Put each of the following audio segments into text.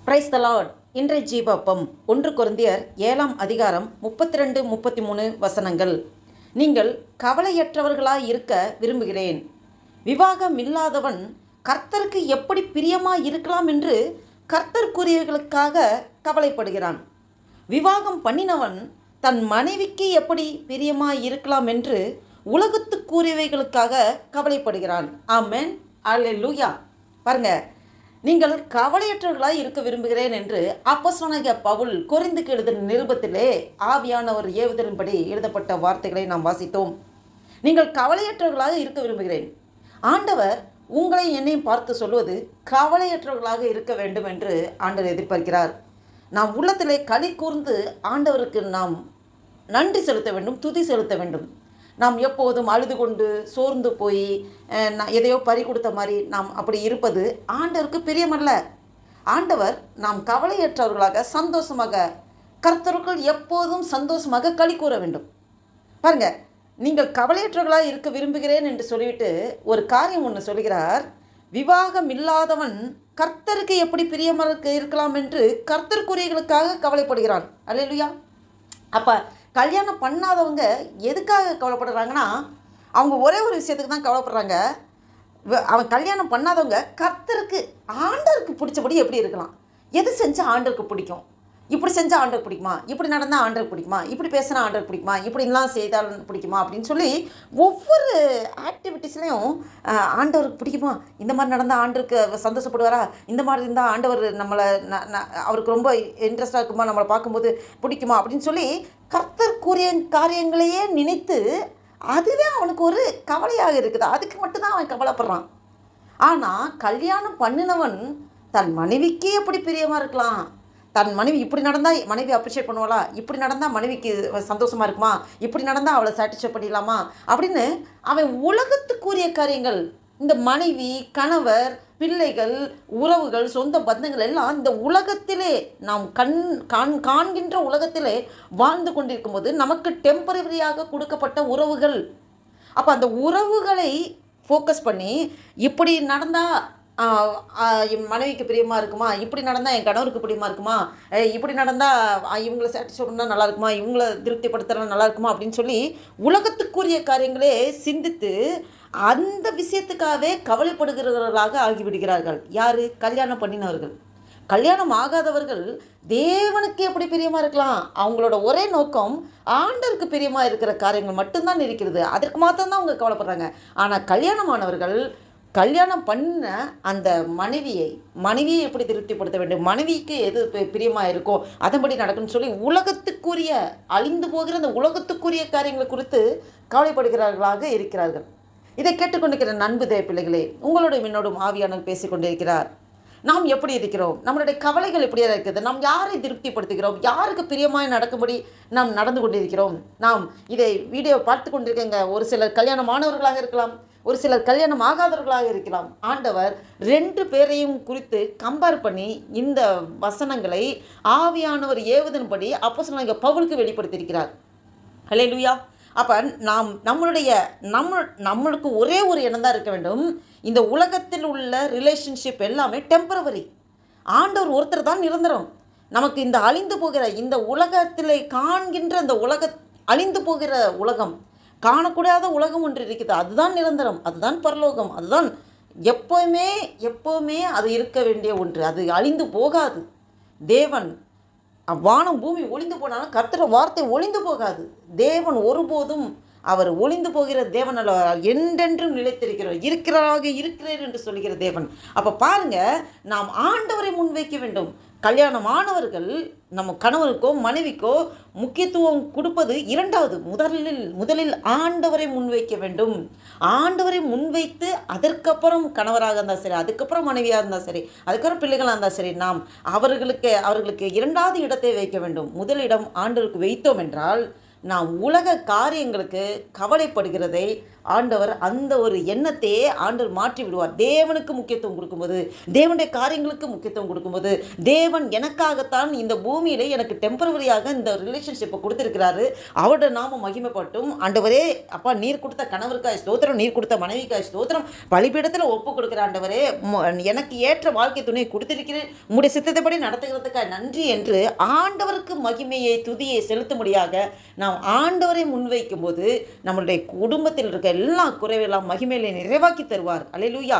Praise the Lord. இன்றைய ஜீவப்பம் 1 கொரிந்தியர் 7ஆம் அதிகாரம் 32, 33 வசனங்கள். நீங்கள் கவலையற்றவர்களாய் இருக்க விரும்புகிறேன். விவாகம் இல்லாதவன் கர்த்தருக்கு எப்படி பிரியமாய் இருக்கலாம் என்று கர்த்தருக்குரியவர்களுக்காக கவலைப்படுகிறான். விவாகம் பண்ணினவன் தன் மனைவிக்கு எப்படி பிரியமாய் இருக்கலாம் என்று உலகத்துக்குரியவைகளுக்காக கவலைப்படுகிறான். ஆமென், அல்லேலூயா. பாருங்க, நீங்கள் கவலையற்றவர்களாய் இருக்க விரும்புகிறேன் என்று அப்போஸ்தலனாகிய பவுல் கொரிந்துக்கு எழுதின நிருபத்திலே ஆவியானவர் ஏவுதலின்படி எழுதப்பட்ட வார்த்தைகளை நாம் வாசித்தோம். நீங்கள் கவலையற்றவர்களாக இருக்க விரும்புகிறேன். ஆண்டவர் உங்களை என்னையும் பார்த்து சொல்வது கவலையற்றவர்களாக இருக்க வேண்டும் என்று ஆண்டவர் எதிர்பார்க்கிறார். நாம் உள்ளத்திலே களி கூர்ந்து ஆண்டவருக்கு நாம் நன்றி செலுத்த வேண்டும், துதி செலுத்த வேண்டும். நாம் எப்போதும் அழுது கொண்டு சோர்ந்து போய் எதையோ பறி கொடுத்த மாதிரி நாம் அப்படி இருப்பது ஆண்டவருக்கு பிரியமல்ல. ஆண்டவர் நாம் கவலையற்றவர்களாக சந்தோஷமாக கர்த்தருக்குள் எப்போதும் சந்தோஷமாக களி கூற வேண்டும். பாருங்கள், நீங்கள் கவலையற்றவர்களாக இருக்க விரும்புகிறேன் என்று சொல்லிவிட்டு ஒரு காரியம் ஒன்று சொல்கிறார். விவாகம் இல்லாதவன் கர்த்தருக்கு எப்படி பிரியமாக இருக்கலாம் என்று கர்த்தருக்குரியவர்களுக்காக கவலைப்படுகிறான். அல்லேலூயா. அப்போ கல்யாணம் பண்ணாதவங்க எதுக்காக கவலைப்படுறாங்கன்னா, அவங்க ஒரே ஒரு விஷயத்துக்கு தான் கவலைப்படுறாங்க. அவன் கல்யாணம் பண்ணாதவங்க கர்த்தருக்கு ஆண்டவருக்கு பிடிச்சபடி எப்படி இருக்கலாம், எது செஞ்சால் ஆண்டவருக்கு பிடிக்கும், இப்படி செஞ்சால் ஆண்டவருக்கு பிடிக்குமா, இப்படி நடந்தால் ஆண்டவருக்கு பிடிக்குமா, இப்படி பேசினா ஆண்டவருக்கு பிடிக்குமா, இப்படிலாம் செய்தால் பிடிக்குமா அப்படின்னு சொல்லி ஒவ்வொரு ஆக்டிவிட்டீஸ்லையும் ஆண்டவருக்கு பிடிக்குமா, இந்த மாதிரி நடந்தால் ஆண்டவருக்கு சந்தோஷப்படுவாரா, இந்த மாதிரி இருந்தால் ஆண்டவர் நம்மளை அவருக்கு ரொம்ப இன்ட்ரெஸ்டாக இருக்குமா, நம்மளை பார்க்கும்போது பிடிக்குமா அப்படின்னு சொல்லி கர்த்தருக்குரிய காரியங்களையே நினைத்து அதுவே அவனுக்கு ஒரு கவலையாக இருக்குது. அதுக்கு மட்டும்தான் அவன் கவலைப்படுறான். ஆனால் கல்யாணம் பண்ணினவன் தன் மனைவிக்கே எப்படி பிரியமாக இருக்கலாம், தன் மனைவி இப்படி நடந்தால் மனைவி அப்ரிஷியேட் பண்ணுவாளா, இப்படி நடந்தால் மனைவிக்கு சந்தோஷமாக இருக்குமா, இப்படி நடந்தால் அவளை சாட்டிஸ்ஃபை பண்ணிடலாமா அப்படின்னு அவன் உலகத்துக்குரிய காரியங்கள், இந்த மனைவி, கணவர், பிள்ளைகள், உறவுகள், சொந்த பந்தங்கள் எல்லாம் இந்த உலகத்திலே நாம் காண்கின்ற உலகத்திலே வாழ்ந்து கொண்டிருக்கும்போது நமக்கு டெம்பரரியாக கொடுக்கப்பட்ட உறவுகள். அப்போ அந்த உறவுகளை ஃபோக்கஸ் பண்ணி இப்படி நடந்தால் என் மனைவிக்கு பிரியமாக இருக்குமா, இப்படி நடந்தால் என் கணவருக்கு பிரியமாக இருக்குமா, இப்படி நடந்தால் இவங்களை சாட்டிஸ்ஃபை பண்ணால் நல்லா இருக்குமா, இவங்களை திருப்திப்படுத்துகிறா நல்லா இருக்குமா அப்படின்னு சொல்லி உலகத்துக்குரிய காரியங்களே சிந்தித்து அந்த விஷயத்துக்காகவே கவலைப்படுகிறவர்களாக ஆகிவிடுகிறார்கள். யார்? கல்யாணம் பண்ணினவர்கள். கல்யாணம் ஆகாதவர்கள் தேவனுக்கு எப்படி பிரியமாக இருக்கலாம், அவங்களோட ஒரே நோக்கம் ஆண்டவருக்கு பிரியமாக இருக்கிற காரியங்கள் மட்டும்தான் இருக்கிறது. அதற்கு மாத்திரம்தான் அவங்க கவலைப்படுறாங்க. ஆனால் கல்யாணமானவர்கள் கல்யாணம் பண்ண அந்த மனைவியை எப்படி திருப்திப்படுத்த வேண்டும், மனைவிக்கு எது பிரியமாக இருக்கோ அதன்படி நடக்கும்னு சொல்லி உலகத்துக்குரிய அழிந்து போகிற அந்த உலகத்துக்குரிய காரியங்களை குறித்து கவலைப்படுகிறார்களாக இருக்கிறார்கள். இதை கேட்டுக்கொண்டிருக்கிற நண்பு தேவ பிள்ளைகளே, உங்களோடும் என்னோடும் ஆவியானவர் பேசிக்கொண்டிருக்கிறார். நாம் எப்படி இருக்கிறோம், நம்மளுடைய கவலைகள் எப்படியா இருக்குது, நாம் யாரை திருப்திப்படுத்துகிறோம், யாருக்கு பிரியமாய் நடக்கும்படி நாம் நடந்து கொண்டிருக்கிறோம். நாம் இதை வீடியோ பார்த்து கொண்டிருக்கேங்க. ஒரு சிலர் கல்யாணமானவர்களாக இருக்கலாம், ஒரு சிலர் கல்யாணம் ஆகாதவர்களாக இருக்கலாம். ஆண்டவர் 2 பேரையும் குறித்து கம்பேர் பண்ணி இந்த வசனங்களை ஆவியானவர் ஏவுதன்படி அப்போஸ்தலனாகிய பவுலுக்கு வெளிப்படுத்தியிருக்கிறார். அல்லேலூயா. அப்போ நம்மளுக்கு ஒரே ஒரு எண்ணம் தான் இருக்க வேண்டும். இந்த உலகத்தில் உள்ள ரிலேஷன்ஷிப் எல்லாமே டெம்பரவரி. ஆண்டவர் ஒருத்தர் தான் நிரந்தரம். நமக்கு இந்த அழிந்து போகிற இந்த உலகத்தில் காண்கின்ற அந்த அழிந்து போகிற உலகம், காணக்கூடாத உலகம் ஒன்று இருக்குது, அதுதான் நிரந்தரம், அதுதான் பரலோகம், அதுதான் எப்போவுமே அது இருக்க வேண்டிய ஒன்று, அது அழிந்து போகாது. தேவன் வானம் பூமி ஒளிந்து போனாலும் கர்த்தர் வார்த்தை ஒளிந்து போகாது. தேவன் ஒருபோதும் அவர் ஒளிந்து போகிற தேவன் அல்ல, என்றென்றும் இருக்கிறாராக இருக்கிறேன் என்று சொல்லுகிற தேவன். அப்போ பாருங்கள், நாம் ஆண்டவரை முன்வைக்க வேண்டும். கல்யாணமானவர்கள் நம்ம கணவருக்கோ மனைவிக்கோ முக்கியத்துவம் கொடுப்பது இரண்டாவது. முதலில் ஆண்டவரை முன்வைக்க வேண்டும். ஆண்டவரை முன்வைத்து அதற்கப்புறம் கணவராக இருந்தால் சரி, அதுக்கப்புறம் மனைவியாக இருந்தால் சரி, அதுக்கப்புறம் பிள்ளைகளாக இருந்தால் சரி, நாம் அவர்களுக்கு 2வது இடத்தை வைக்க வேண்டும். முதலிடம் ஆண்டவருக்கு வைத்தோம் என்றால் நாம் உலக காரியங்களுக்கு கவலைப்படுகிறதை ஆண்டவர் அந்த ஒரு எண்ணத்தையே ஆண்டவர் மாற்றி விடுவார். தேவனுக்கு முக்கியத்துவம் கொடுக்கும்போது, தேவனுடைய காரியங்களுக்கு முக்கியத்துவம் கொடுக்கும்போது, தேவன் எனக்காகத்தான் இந்த பூமியிலே எனக்கு டெம்பரவரியாக இந்த ரிலேஷன்ஷிப்பை கொடுத்துருக்கிறாரு, அவருடைய நாம மகிமைப்பட்டும். ஆண்டவரே அப்பா, நீர் கொடுத்த கணவருக்காய் ஸ்தோத்திரம், நீர் கொடுத்த மனைவிக்காய் ஸ்தோத்திரம், பலிபீடத்தில் ஒப்பு கொடுக்குற ஆண்டவரே, எனக்கு ஏற்ற வாழ்க்கை துணையை கொடுத்திருக்கிறேன், உங்களுடைய சித்தத்தைப்படி நடத்துகிறதுக்காக நன்றி என்று ஆண்டவருக்கு மகிமையை துதியை செலுத்தும்படியாக நாம் ஆண்டவரை முன்வைக்கும் போது நம்மளுடைய குடும்பத்தில் இருக்க எல்லா குறைவெல்லாம் மகிமையிலே நிறைவாக்கி தருவார். அல்லேலூயா.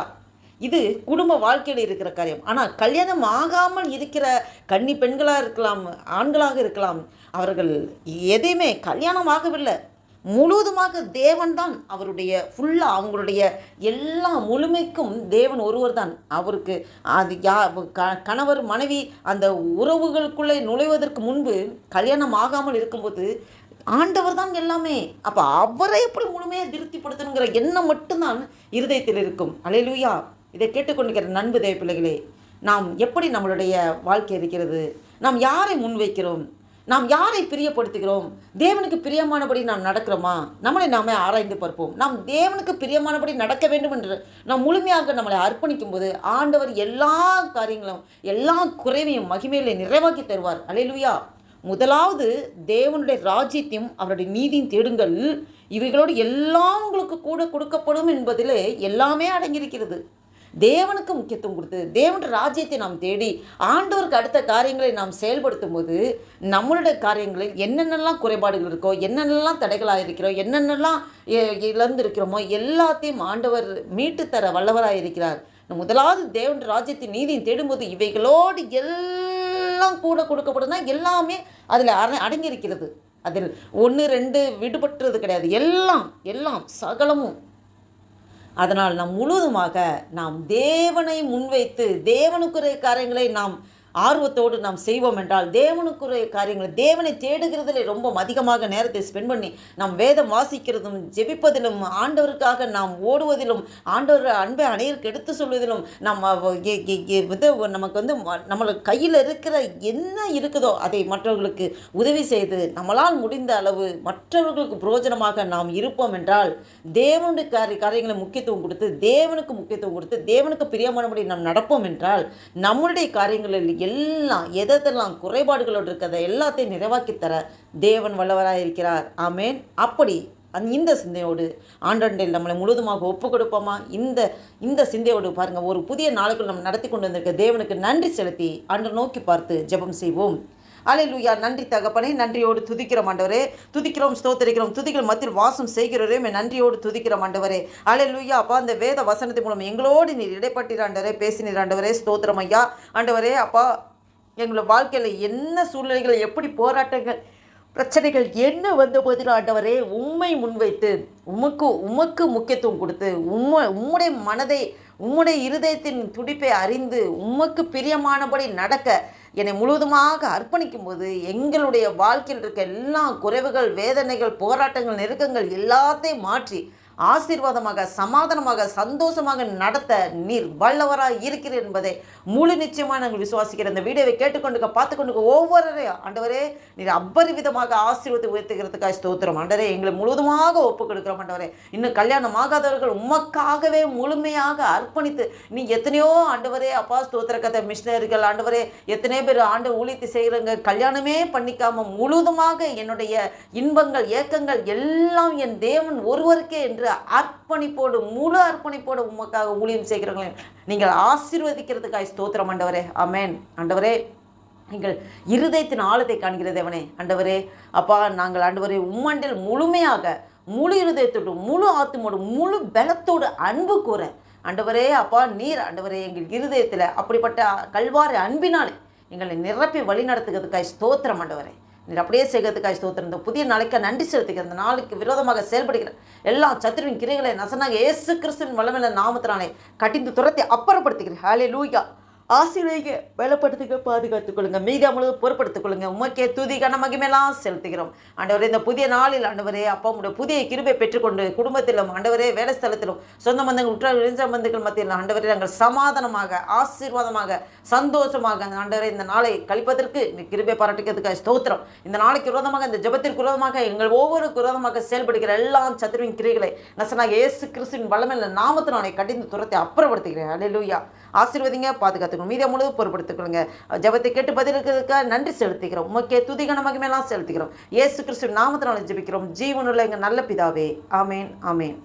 இது குடும்ப வாழ்க்கையில் இருக்கிற காரியம். ஆனால் கல்யாணம் ஆகாமல் இருக்கிற கன்னி பெண்களாக இருக்கலாம், ஆண்களாக இருக்கலாம், அவர்கள் எதையுமே கல்யாணம் ஆகவில்லை, முழுவதுமாக தேவன் தான் அவருடைய ஃபுல்லாக அவங்களுடைய எல்லா முழுமைக்கும் தேவன் ஒருவர் தான். அவருக்கு அது கணவர் மனைவி அந்த உறவுகளுக்குள்ளே நுழைவதற்கு முன்பு கல்யாணம் ஆகாமல் இருக்கும்போது ஆண்டவர் தான் எல்லாமே. அப்போ அவரை எப்படி முழுமையாக திருப்திப்படுத்தணுங்கிற எண்ணம் மட்டும்தான் இருதயத்தில் இருக்கும். அல்லேலூயா. இதை கேட்டுக்கொண்டிருக்கிற நண்பு தேவ பிள்ளைகளே, நாம் எப்படி நம்மளுடைய வாழ்க்கை இருக்கிறது? நாம் யாரை முன்வைக்கிறோம்? நாம் யாரை பிரியப்படுத்துகிறோம்? தேவனுக்கு பிரியமானபடி நாம் நடக்கிறோமா? நம்மளை நாமே ஆராய்ந்து பார்ப்போம். நாம் தேவனுக்கு பிரியமானபடி நடக்க வேண்டும் என்று நாம் முழுமையாக நம்மளை அர்ப்பணிக்கும் போது ஆண்டவர் எல்லா காரியங்களும் எல்லா குறைவையும் மகிமையிலே நிறைவாக்கி தருவார். அல்லேலூயா. முதலாவது தேவனுடைய ராஜ்யத்தையும் அவருடைய நீதியும் தேடுங்கள், இவைகளோடு எல்லாம் உங்களுக்கு கூட கொடுக்கப்படும் என்பதிலே எல்லாமே அடங்கியிருக்கிறது. தேவனுக்கு முக்கியத்துவம் கொடுத்து தேவனுடைய ராஜ்யத்தை நாம் தேடி ஆண்டவருக்கு அடுத்த காரியங்களை நாம் செயல்படுத்தும் போது நம்மளுடைய காரியங்களில் என்னென்னலாம் குறைபாடுகள் இருக்கோ, என்னென்னலாம் தடைகளாக இருக்கிறோம், என்னென்னலாம் இழந்து இருக்கிறோமோ எல்லாத்தையும் ஆண்டவர் மீட்டு தர வல்லவராக இருக்கிறார். முதலாவது தேவனுடைய ராஜ்யத்தின் நீதியை தேடும்போது இவைகளோடு எல்லாம் கூட கொடுக்கப்படுதுன்னா எல்லாமே அதில் அடங்கியிருக்கிறது. அதில் 1 2 விடுபட்டுறது கிடையாது, எல்லாம் எல்லாம் சகலமும். அதனால் நாம் முழுவதுமாக நாம் தேவனை முன்வைத்து தேவனுக்குரிய காரியங்களை நாம் ஆர்வத்தோடு நாம் செய்வோம் என்றால், தேவனுக்குரிய காரியங்களை தேவனை தேடுகிறதில் ரொம்ப அதிகமாக நேரத்தை ஸ்பெண்ட் பண்ணி நாம் வேதம் வாசிக்கிறதும் ஜெபிப்பதிலும் ஆண்டவருக்காக நாம் ஓடுவதிலும் ஆண்டவர் அன்பை அனைவருக்கு எடுத்து சொல்வதிலும் நமக்கு நம்மளுக்கு கையில் இருக்கிற என்ன இருக்குதோ அதை மற்றவர்களுக்கு உதவி செய்து நம்மளால் முடிந்த அளவு மற்றவர்களுக்கு பிரயோஜனமாக நாம் இருப்போம் என்றால், தேவனுடைய காரியங்களை முக்கியத்துவம் கொடுத்து தேவனுக்கு முக்கியத்துவம் கொடுத்து தேவனுக்கு பிரியமானபடி நாம் நடப்போம் என்றால், நம்மளுடைய காரியங்களில் எல்லாம் எதெல்லாம் குறைபாடுகளோடு இருக்கிறத எல்லாத்தையும் நிறைவாக்கி தர தேவன் வல்லவராக இருக்கிறார். ஆமேன். அப்படி இந்த சிந்தையோடு ஆண்டவரில் நம்மளை முழுவதுமாக ஒப்பு கொடுப்போமா? இந்த சிந்தையோடு பாருங்கள், ஒரு புதிய நாளுக்குள் நம்ம நடத்தி கொண்டு வந்திருக்க தேவனுக்கு நன்றி செலுத்தி ஆண்டவர் நோக்கி பார்த்து ஜெபம் செய்வோம். அல்லேலூயா. நன்றி தகப்பனே, நன்றியோடு துதிக்கிறோம் ஆண்டவரே, துதிக்கிறோம், ஸ்தோத்திரிக்கிறோம், துதிகள் மத்தியில் வாசம் செய்கிறவரே நன்றியோடு துதிக்கிறோம் ஆண்டவரே. அல்லேலூயா. அப்பா, அந்த வேத வசனத்தின் மூலம் எங்களோடு நீர் இடைப்பட்டீர் ஆண்டவரே, பேசினீர் ஆண்டவரே, ஸ்தோத்திரம் ஐயா. ஆண்டவரே அப்பா, எங்களோட வாழ்க்கையில் என்ன சூழ்நிலைகள், எப்படி போராட்டங்கள், பிரச்சனைகள் என்ன வந்த போதிலும் ஆண்டவரே உம்மை முன்வைத்து உமக்கு முக்கியத்துவம் கொடுத்து உம்முடைய மனதை உம்முடைய இருதயத்தின் துடிப்பை அறிந்து உமக்கு பிரியமானபடி நடக்க என்னை முழுவதுமாக அர்ப்பணிக்கும் போது எங்களுடைய வாழ்க்கையில் இருக்க எல்லா குறைவுகள், வேதனைகள், போராட்டங்கள், நெருக்கங்கள் எல்லாத்தையும் மாற்றி ஆசீர்வாதமாக, சமாதானமாக, சந்தோஷமாக நடத்த நீர் வல்லவராக இருக்கிறீர் என்பதை முழு நிச்சயமாக நாங்கள் விசுவாசிக்கிறோம். இந்த வீடியோவை கேட்டுக்கொண்டு பார்த்துக்கொண்டு ஒவ்வொருவரையும் ஆண்டவரே நீர் அபரிவிதமாக ஆசீர்வாதத்தை உயர்த்துகிறதுக்காக ஸ்தோத்திரம் ஆண்டவரே. எங்களை முழுவதுமாக ஒப்புக் கொடுக்கிறோம் ஆண்டவரே. இன்னும் கல்யாணம் ஆகாதவர்கள் உமக்காகவே முழுமையாக அர்ப்பணித்து நீ எத்தனையோ ஆண்டவரே அப்பா ஸ்தோத்திர கதை மிஷினரிகள் ஆண்டவரே எத்தனையோ பேர் ஆண்டு ஊழியத்தை செய்கிறவங்க கல்யாணமே பண்ணிக்காம முழுவதுமாக என்னுடைய இன்பங்கள் ஏக்கங்கள் எல்லாம் என் தேவன் ஒருவருக்கே என்று அர்ப்பணிப்போடு முழு அர்ப்பணிப்போடு உமக்காக ஊழியம் செய்கிறவர்களையும் நீங்கள் ஆசீர்வதிக்கிறதுக்காக ஸ்தோத்திரம் ஆண்டவரே. ஆமென். ஆண்டவரே, நீங்கள் இருதயத்தின் ஆழத்தை காண்கிற தேவனே ஆண்டவரே அப்பா, நாங்கள் ஆண்டவரே உம்மண்டில் முழுமையாக முழு இருதயத்தோடு முழு ஆத்துமோடு முழு பலத்தோடு அன்பு கூற ஆண்டவரே அப்பா நீர் ஆண்டவரே எங்கள் இருதயத்தில் அப்படிப்பட்ட கல்வாரி அன்பினாலே எங்களை நிரப்பி வழி நடத்துகிறதுக்காக ஸ்தோத்திரம் ஆண்டவரே. நீர் அப்படியே செய்கிறதுக்காக ஸ்தோத்திரம். இந்த புதிய நாளைக்கு நன்றி செலுத்துகிற இந்த நாளுக்கு விரோதமாக செயல்படுகிற எல்லா சத்துருவின் கிரைகளை நசனாக இயேசு கிறிஸ்துவின் வல்லமையுள்ள நாமத்தினாலே கட்டிந்து துரத்தி அப்புறப்படுத்துகிறேன். ஹல்லேலூயா. ஆசீர்வதிங்க, பலப்படுத்துங்க, பாதுகாத்துக் கொள்ளுங்க, மீதியா முழுவதும் பொறுப்படுத்திக் கொள்ளுங்க. உமக்கே துதி கன மகிமையெல்லாம் செலுத்துகிறோம். ஆண்டவரே, இந்த புதிய நாளில் ஆண்டவரே அப்பா உடைய புதிய கிருபை பெற்றுக்கொண்டு குடும்பத்திலும் ஆண்டவரே வேலை ஸ்தலத்திலும் சொந்த பந்தங்கள் உற்றார் இளைஞ பந்துகள் மத்தியில் ஆண்டவரே நாங்கள் சமாதானமாக ஆசீர்வாதமாக சந்தோஷமாக ஆண்டவரே இந்த நாளை கழிப்பதற்கு கிருபை பாராட்டுக்கிறதுக்காக ஸ்தோத்திரம். இந்த நாளைக்கு விரோதமாக இந்த ஜெபத்திற்கு விரோதமாக எங்கள் ஒவ்வொரு விரோதமாக செயல்படுகிற எல்லா சத்துருவின் கிரிகளை நசனாக இயேசு கிறிஸ்துவின் வல்லமையுள்ள நாமத்தினாலே கடிந்து துரத்தை அப்புறப்படுத்துகிறேன். அல்லேலூயா. ஆசீர்வதிங்க, பாதுகாத்துக்கணும், மீதியா முழுவதும் பொறுப்படுத்திக்கொள்ளுங்க. ஜெபத்தை கேட்டு பதிலுக்காக நன்றி செலுத்துகிறோம். உமக்கே துதி கன மகிமையெல்லாம் செலுத்துகிறோம். இயேசு கிறிஸ்துவின் நாமத்தினாலே ஜெபிக்கிறோம் ஜீவனுள்ள எங்கள் நல்ல பிதாவே. ஆமேன், ஆமேன்.